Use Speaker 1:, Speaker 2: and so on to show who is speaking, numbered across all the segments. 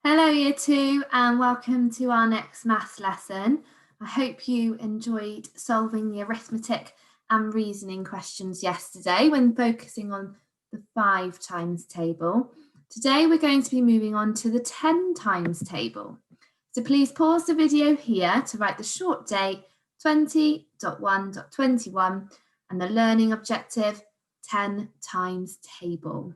Speaker 1: Hello Year 2 and welcome to our next maths lesson. I hope you enjoyed solving the arithmetic and reasoning questions yesterday when focusing on the 5 times table. Today we're going to be moving on to the 10 times table. So please pause the video here to write the short date 20.1.21 and the learning objective 10 times table.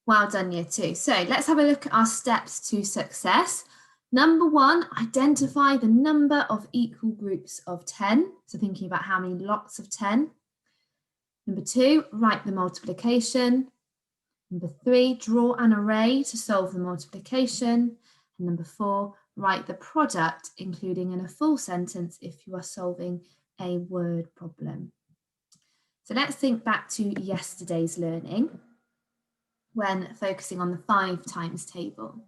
Speaker 1: Well done, Year 2. So let's have a look at our steps to success. Number 1, identify the number of equal groups of 10. So thinking about how many lots of 10. Number 2, write the multiplication. Number 3, draw an array to solve the multiplication. And number 4, write the product, including in a full sentence if you are solving a word problem. So let's think back to yesterday's learning when focusing on the 5 times table.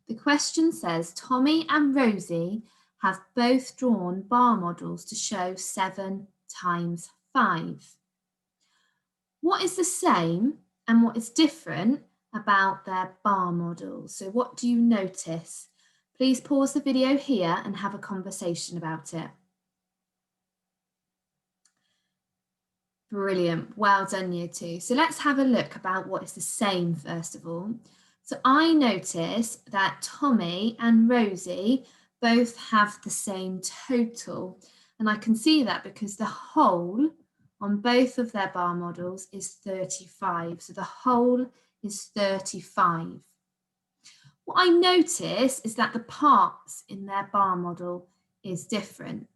Speaker 1: The question says Tommy and Rosie have both drawn bar models to show 7 times 5. What is the same and what is different about their bar models? So what do you notice? Please pause the video here and have a conversation about it. Brilliant, well done Year 2. So let's have a look about what is the same first of all. So I notice that Tommy and Rosie both have the same total, and I can see that because the whole on both of their bar models is 35. So the whole is 35. What I notice is that the parts in their bar model is different.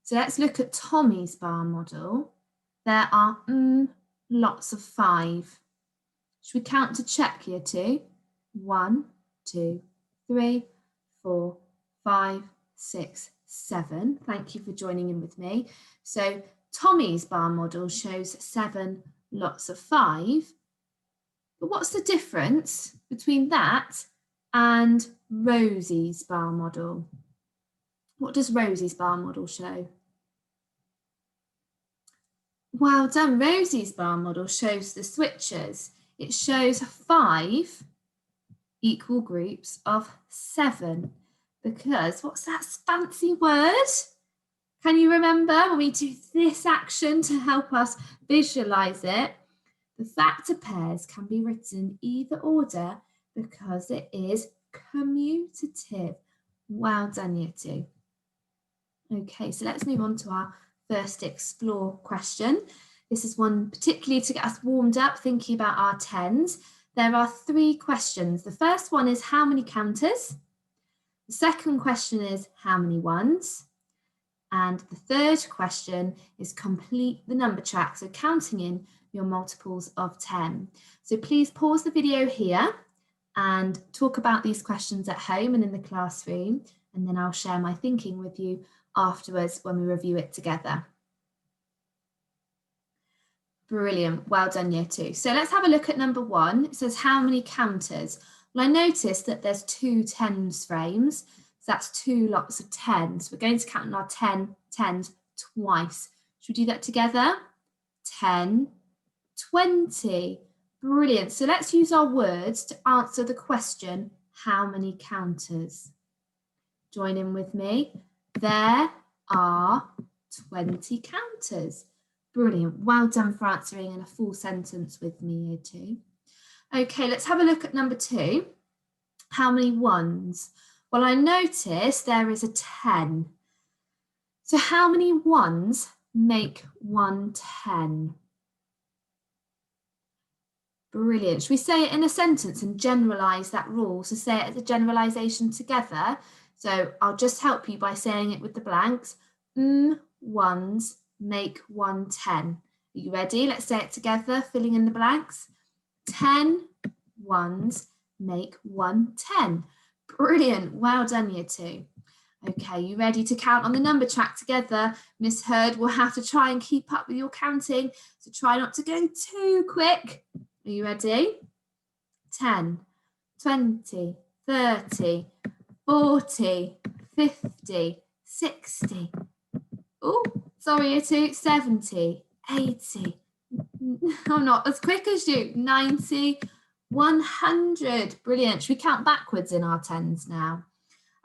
Speaker 1: So let's look at Tommy's bar model. There are lots of 5. Should we count to check Year 2? 1, 2, 3, 4, 5, 6, 7. Thank you for joining in with me. So Tommy's bar model shows 7 lots of 5. But what's the difference between that and Rosie's bar model? What does Rosie's bar model show? Well done, Rosie's bar model shows the switches. It shows 5 equal groups of 7 because what's that fancy word? Can you remember when we do this action to help us visualize it? The factor pairs can be written in either order because it is commutative. Well done, Year 2. Okay, so let's move on to our first explore question. This is one particularly to get us warmed up thinking about our 10s. There are 3 questions. The first one is how many counters? The second question is how many ones? And the third question is complete the number track, so counting in your multiples of 10. So please pause the video here and talk about these questions at home and in the classroom, and then I'll share my thinking with you afterwards when we review it together. Brilliant, well done Year 2. So let's have a look at number 1. It says how many counters? Well, I noticed that there's 2 tens frames, so that's 2 lots of 10s. We're going to count on our 10 tens twice. Should we do that together? 10, 20. Brilliant, so let's use our words to answer the question, how many counters? Join in with me. There are 20 counters. Brilliant. Well done for answering in a full sentence with me, Year 2. Okay, let's have a look at number 2. How many ones? Well, I notice there is a 10. So how many ones make 1 10? Brilliant. Should we say it in a sentence and generalise that rule? So say it as a generalisation together. So I'll just help you by saying it with the blanks. Ones make 1 10. Are you ready? Let's say it together, filling in the blanks. 10 ones make 1 10. Brilliant. Well done, Year 2. Okay, you ready to count on the number track together? Miss Heard will have to try and keep up with your counting, so try not to go too quick. Are you ready? 10, 20, 30, 40, 50, 60. Oh, sorry, Year 2, 70, 80. I'm not as quick as you. 90, 100. Brilliant. Should we count backwards in our tens now?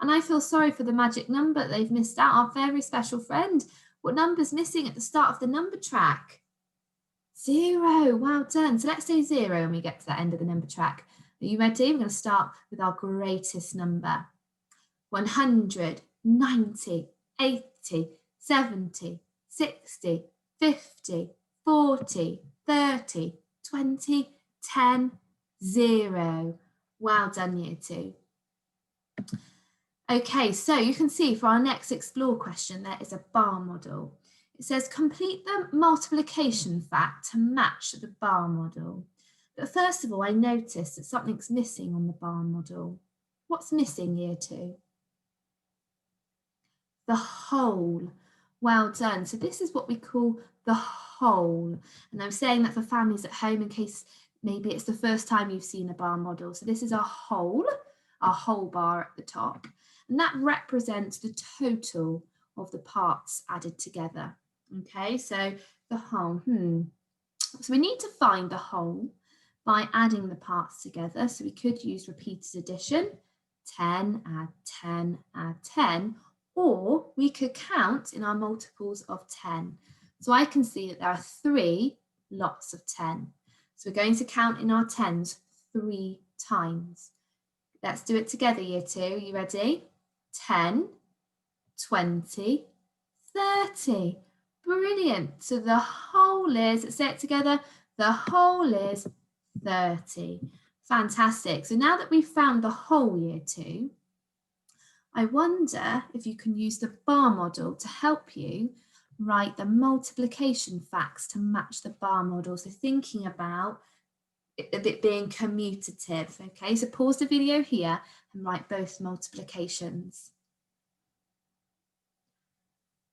Speaker 1: And I feel sorry for the magic number they've missed out, our very special friend. What number's missing at the start of the number track? 0. Well done. So let's say 0 when we get to that end of the number track. Are you ready? We're going to start with our greatest number. 100, 90, 80, 70, 60, 50, 40, 30, 20, 10, 0. Well done, year 2. Okay, so you can see for our next explore question, there is a bar model. It says complete the multiplication fact to match the bar model. But first of all, I noticed that something's missing on the bar model. What's missing, year 2? The whole. Well done. So this is what we call the whole. And I'm saying that for families at home in case maybe it's the first time you've seen a bar model. So this is our whole bar at the top. And that represents the total of the parts added together. Okay, so the whole. So we need to find the whole by adding the parts together. So we could use repeated addition, 10, add 10, add 10, or we could count in our multiples of 10. So I can see that there are 3 lots of 10. So we're going to count in our tens 3 times. Let's do it together, year 2. Are you ready? 10, 20, 30. Brilliant. So the whole is, let's say it together, the whole is 30. Fantastic. So now that we've found the whole, year 2, I wonder if you can use the bar model to help you write the multiplication facts to match the bar model. So thinking about it being commutative. Okay, so pause the video here and write both multiplications.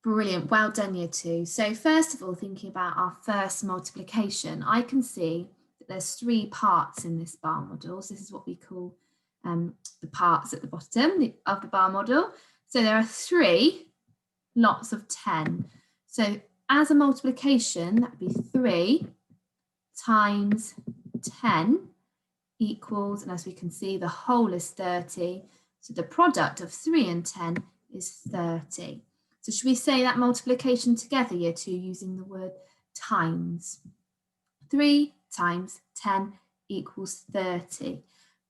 Speaker 1: Brilliant, well done, year 2. So first of all, thinking about our first multiplication, I can see that there's 3 parts in this bar model. So this is what we call the parts at the bottom of the bar model. So there are 3 lots of 10. So as a multiplication, that would be 3 times 10 equals, and as we can see, the whole is 30. So the product of 3 and 10 is 30. So should we say that multiplication together, year 2, using the word times? 3 times 10 equals 30.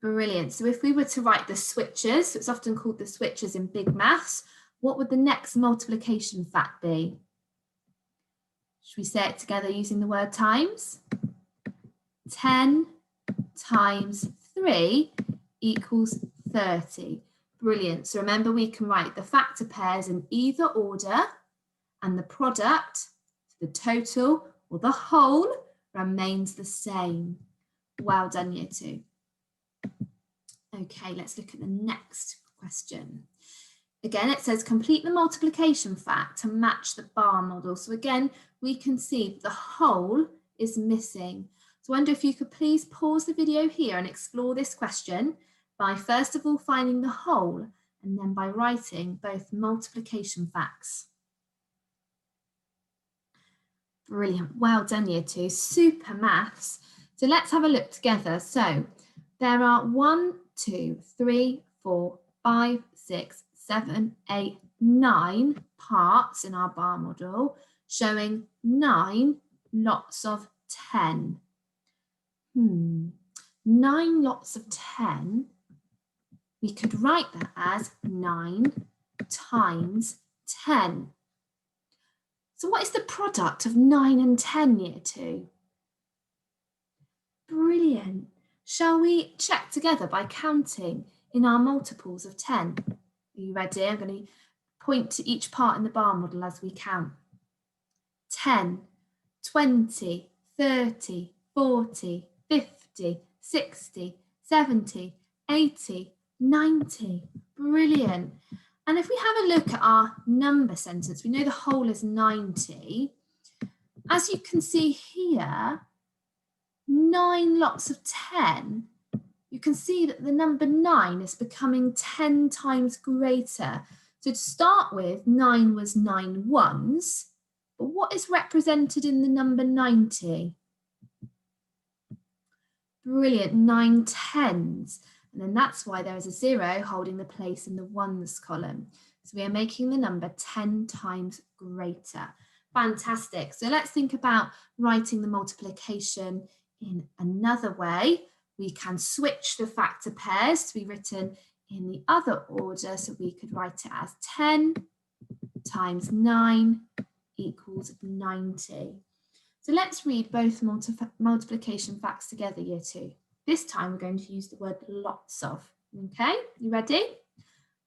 Speaker 1: Brilliant. So if we were to write the switches, so it's often called the switches in big maths, what would the next multiplication fact be? Should we say it together using the word times? 10 times 3 equals 30. Brilliant. So remember, we can write the factor pairs in either order, and the product, the total or the whole, remains the same. Well done, year 2. Okay, let's look at the next question. Again, it says complete the multiplication fact to match the bar model. So again, we can see the whole is missing. So I wonder if you could please pause the video here and explore this question by first of all finding the whole and then by writing both multiplication facts. Brilliant, well done, year 2, super maths. So let's have a look together. So there are 1, 2, 3, 4, 5, 6, 7, 8, 9 parts in our bar model, showing 9 lots of 10. 9 lots of 10, we could write that as 9 times 10. So what is the product of 9 and 10, year 2? Brilliant. Shall we check together by counting in our multiples of 10? Are you ready? I'm going to point to each part in the bar model as we count. 10, 20, 30, 40, 50, 60, 70, 80, 90. Brilliant. And if we have a look at our number sentence, we know the whole is 90. As you can see here, 9 lots of 10, you can see that the number 9 is becoming 10 times greater. So to start with, 9 was 9 ones, but what is represented in the number 90? Brilliant, 9 tens. And then that's why there is a 0 holding the place in the ones column. So we are making the number 10 times greater. Fantastic. So let's think about writing the multiplication in another way. We can switch the factor pairs to be written in the other order. So we could write it as 10 times 9 equals 90. So let's read both multiplication facts together, year 2. This time we're going to use the word lots of. Okay, you ready?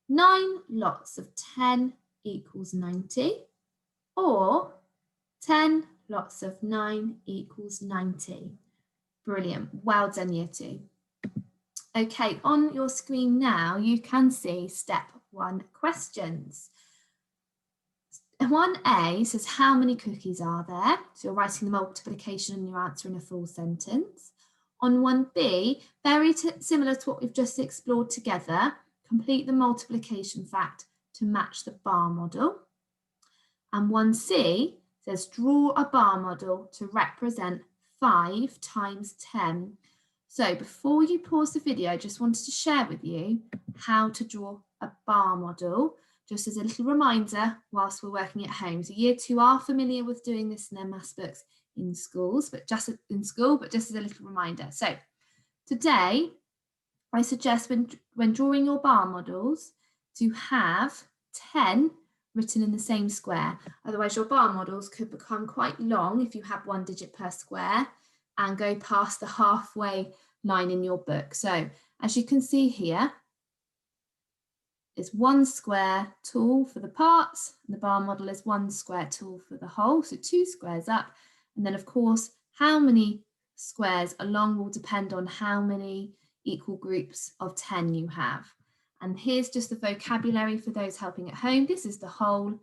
Speaker 1: 9 lots of 10 equals 90, or 10 lots of 9 equals 90. Brilliant, well done, year 2. Okay, on your screen now, you can see step 1 questions. 1A says, how many cookies are there? So you're writing the multiplication and your answer in a full sentence. On 1B, very similar to what we've just explored together, complete the multiplication fact to match the bar model. And 1C says, draw a bar model to represent 5 times 10. So before you pause the video, I just wanted to share with you how to draw a bar model, just as a little reminder whilst we're working at home. So year 2 are familiar with doing this in their maths books in schools, but just as a little reminder. So today, I suggest when drawing your bar models to have 10 written in the same square. Otherwise, your bar models could become quite long if you have 1 digit per square and go past the halfway line in your book. So as you can see here, is 1 square tall for the parts, and the bar model is 1 square tall for the whole, so 2 squares up. And then of course, how many squares along will depend on how many equal groups of 10 you have. And here's just the vocabulary for those helping at home. This is the whole,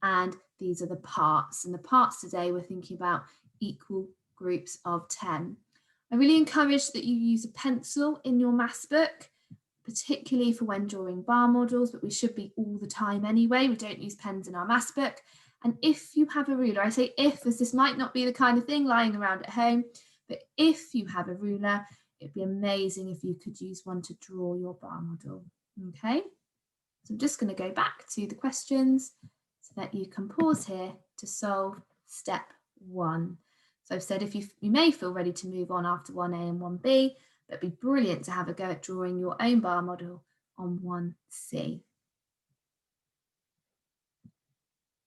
Speaker 1: and these are the parts. And the parts today, we're thinking about equal groups of 10. I really encourage that you use a pencil in your maths book, particularly for when drawing bar models, but we should be all the time anyway. We don't use pens in our maths book. And if you have a ruler, I say if, as this might not be the kind of thing lying around at home, but if you have a ruler, it'd be amazing if you could use one to draw your bar model. Okay, so I'm just going to go back to the questions so that you can pause here to solve step 1. So I've said if you may feel ready to move on after 1A and 1B, but it'd be brilliant to have a go at drawing your own bar model on 1C.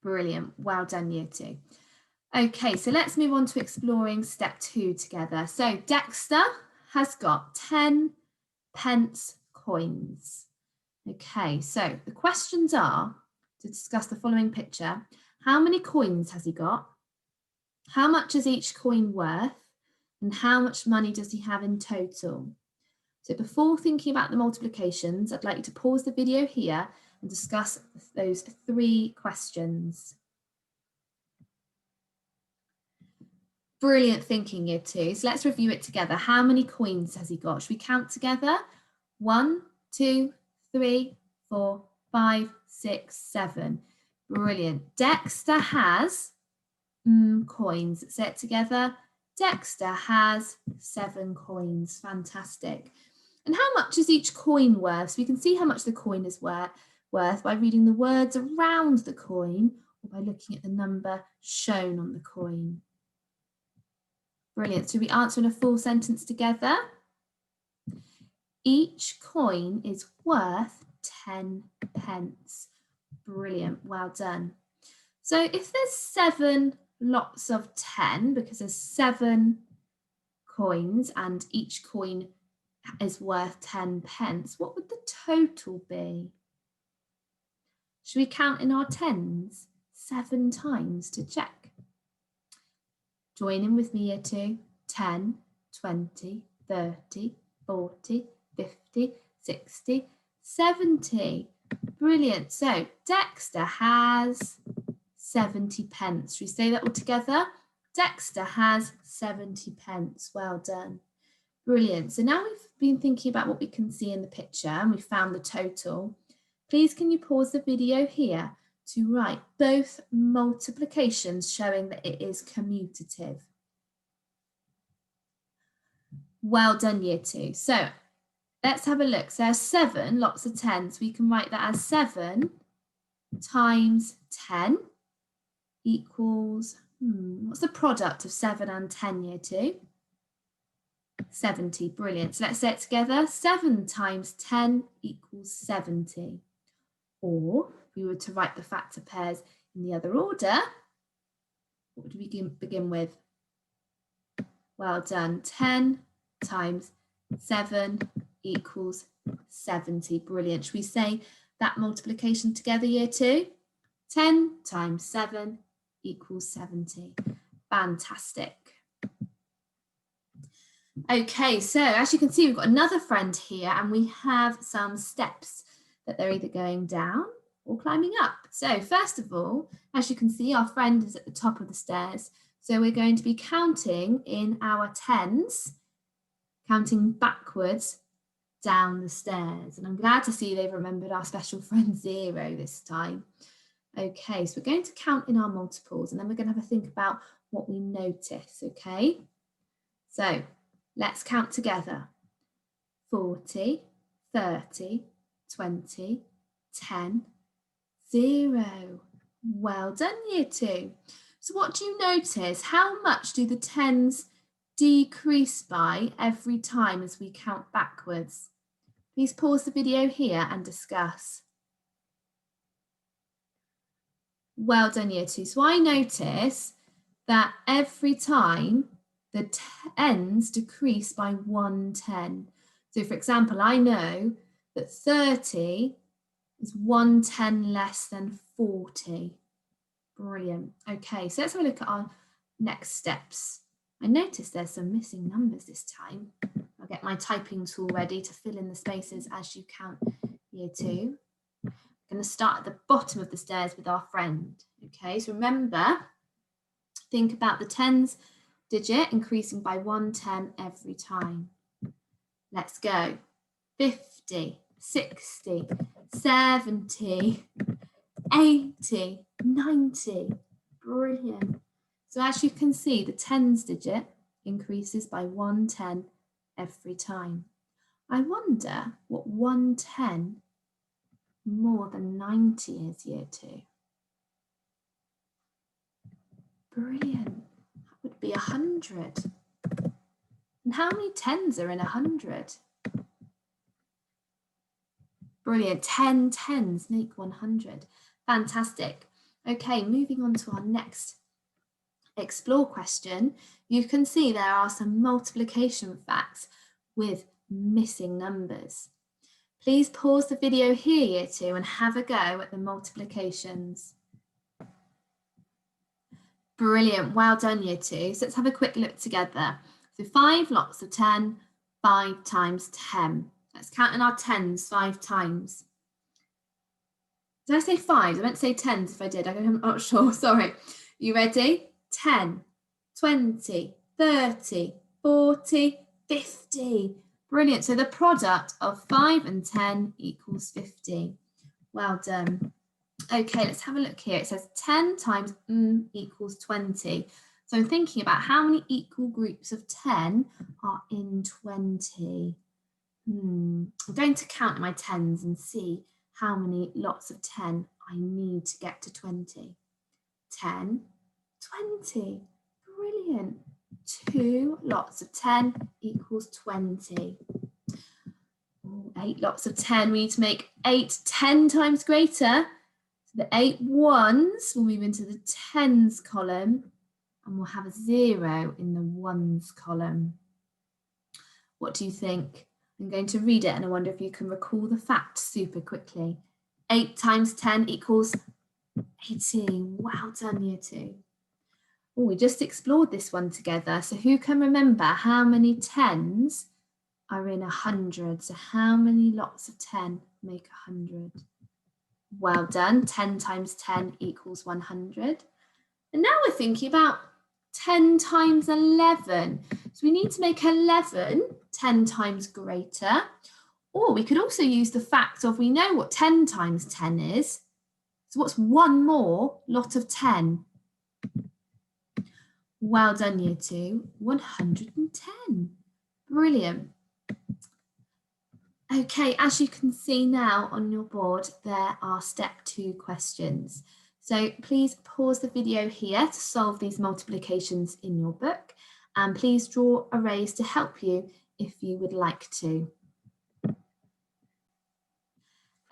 Speaker 1: Brilliant, well done, year 2. Okay, so let's move on to exploring step 2 together. So Dexter has got 10 pence coins. Okay, so the questions are to discuss the following picture. How many coins has he got? How much is each coin worth? And how much money does he have in total? So before thinking about the multiplications, I'd like you to pause the video here and discuss those 3 questions. Brilliant thinking, year 2. So let's review it together. How many coins has he got? Should we count together? 1, 2, 3, 4, 5, 6, 7. Brilliant. Dexter has coins. Say it together. Dexter has 7 coins. Fantastic. And how much is each coin worth? So we can see how much the coin is worth by reading the words around the coin or by looking at the number shown on the coin. Brilliant. So we answer in a full sentence together. Each coin is worth 10 pence. Brilliant. Well done. So if there's 7 lots of 10, because there's 7 coins and each coin is worth 10 pence, what would the total be? Should we count in our tens 7 times to check? Join in with me, year 2. 10, 20, 30, 40, 50, 60, 70. Brilliant. So Dexter has 70 pence. Should we say that all together? Dexter has 70 pence. Well done. Brilliant. So now we've been thinking about what we can see in the picture and we found the total. Please can you pause the video here to write both multiplications showing that it is commutative. Well done, year 2. So let's have a look. So there's 7 lots of 10s. We can write that as 7 times 10 equals, what's the product of 7 and 10, year 2? 70. Brilliant. So let's say it together. 7 times 10 equals 70. Or if we were to write the factor pairs in the other order, what would we begin with? Well done. 10 times 7 equals 70. Brilliant. Should we say that multiplication together, year 2? 10 times 7 equals 70. Fantastic. Okay, so as you can see, we've got another friend here and we have some steps that they're either going down or climbing up. So first of all, as you can see, our friend is at the top of the stairs. So we're going to be counting in our 10s, counting backwards down the stairs. And I'm glad to see they've remembered our special friend 0 this time. Okay, so we're going to count in our multiples and then we're going to have a think about what we notice, okay? So let's count together. 40, 30, 20, 10, 0. Well done, year 2. So what do you notice? How much do the 10s decrease by every time as we count backwards? Please pause the video here and discuss. Well done, year 2. So I notice that every time the 10s decrease by 1 10. So for example, I know that 30 is 1 10 less than 40. Brilliant. Okay, so let's have a look at our next steps. I noticed there's some missing numbers this time. I'll get my typing tool ready to fill in the spaces as you count, year 2. I'm going to start at the bottom of the stairs with our friend. Okay, so remember, think about the 10s digit increasing by 1 10 every time. Let's go. 50, 60, 70, 80, 90. Brilliant. So as you can see, the 10s digit increases by 1 10 every time. I wonder what 1 10 more than 90 is, year 2. Brilliant. That would be 100. And how many 10s are in 100? Brilliant. 10 10s make 100. Fantastic. Okay, moving on to our next explore question. You can see there are some multiplication facts with missing numbers. Please pause the video here, year 2, and have a go at the multiplications. Brilliant. Well done, year 2. So let's have a quick look together. So 5 lots of 10, 5 times 10. Let's count in our 10s 5 times. Did I say 5s? I meant to say 10s if I did. I'm not sure. Sorry. You ready? 10, 20, 30, 40, 50. Brilliant. So the product of 5 and 10 equals 50. Well done. Okay, let's have a look here. It says 10 times equals 20. So I'm thinking about how many equal groups of 10 are in 20. I'm going to count my 10s and see how many lots of 10 I need to get to 20. 10, 20. Brilliant. 2 lots of 10 equals 20. 8 lots of 10. We need to make 8 10 times greater. So the 8 ones will move into the 10s column and we'll have a 0 in the 1s column. What do you think? I'm going to read it and I wonder if you can recall the fact super quickly. 8 times 10 equals 80. Well done, year 2. Oh, we just explored this one together. So who can remember how many 10s are in 100? So how many lots of 10 make 100? Well done. 10 times 10 equals 100. And now we're thinking about 10 times 11. So we need to make 11 10 times greater. Or we could also use the fact of we know what 10 times 10 is. So what's one more lot of 10? Well done, year 2. 110. Brilliant. Okay, as you can see now on your board, there are step 2 questions. So please pause the video here to solve these multiplications in your book, and please draw arrays to help you if you would like to.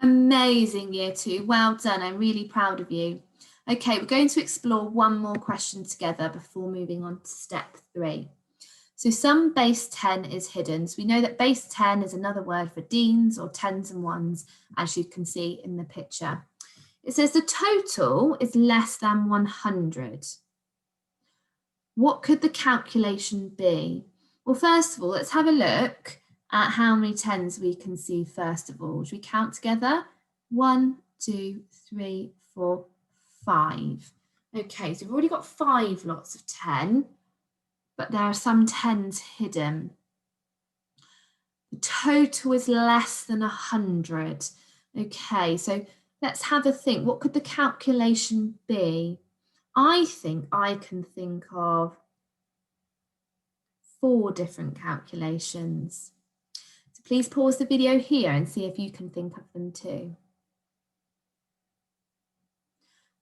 Speaker 1: Amazing, year 2. Well done. I'm really proud of you. Okay, we're going to explore one more question together before moving on to step 3. So some base 10 is hidden. So we know that base 10 is another word for deans or tens and ones, as you can see in the picture. It says the total is less than 100. What could the calculation be? Well, first of all, let's have a look at how many tens we can see first of all. Should we count together? 1, 2, 3, 4, 5. Okay, so we've already got 5 lots of 10. But there are some tens hidden. The total is less than 100. Okay, so let's have a think. What could the calculation be? I think I can think of 4 different calculations. So please pause the video here and see if you can think of them too.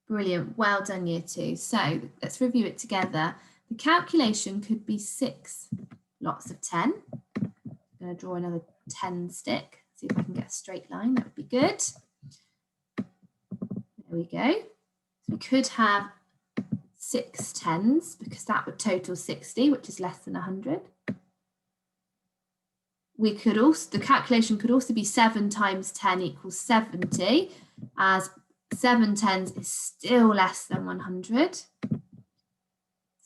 Speaker 1: Brilliant, well done, year 2. So let's review it together. The calculation could be 6 lots of 10. I'm going to draw another 10 stick, see if I can get a straight line, that would be good. There we go. So we could have 6 tens because that would total 60, which is less than 100. We could also, the calculation could also be 7 times 10 equals 70, as 7 tens is still less than 100.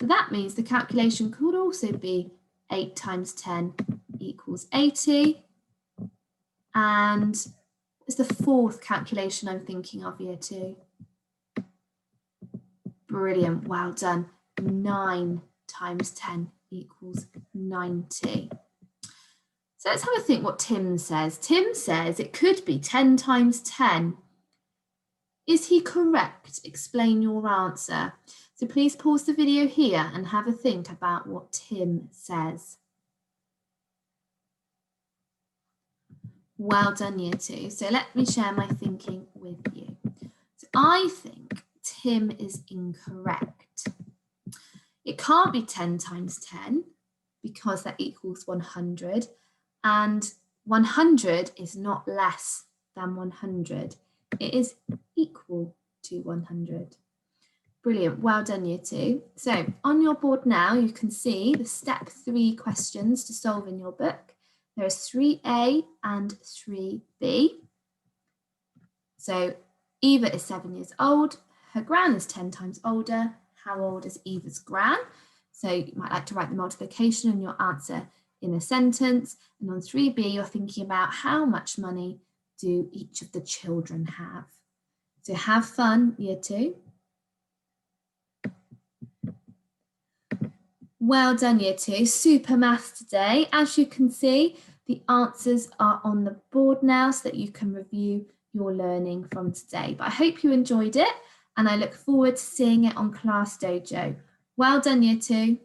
Speaker 1: So that means the calculation could also be 8 times 10 equals 80. And it's the 4th calculation I'm thinking of, year 2. Brilliant, well done. 9 times 10 equals 90. So let's have a think what Tim says. Tim says it could be 10 times 10. Is he correct? Explain your answer. So please pause the video here and have a think about what Tim says. Well done, year 2. So let me share my thinking with you. So I think Tim is incorrect. It can't be 10 times 10 because that equals 100, and 100 is not less than 100. It is equal to 100. Brilliant, well done, year 2. So on your board now, you can see the step 3 questions to solve in your book. There are 3A and 3B. So Eva is 7 years old. Her gran is 10 times older. How old is Eva's gran? So you might like to write the multiplication and your answer in a sentence. And on 3B, you're thinking about how much money do each of the children have. So have fun, year 2. Well done, year 2. Super maths today. As you can see, the answers are on the board now so that you can review your learning from today. But I hope you enjoyed it and I look forward to seeing it on Class Dojo. Well done, year 2.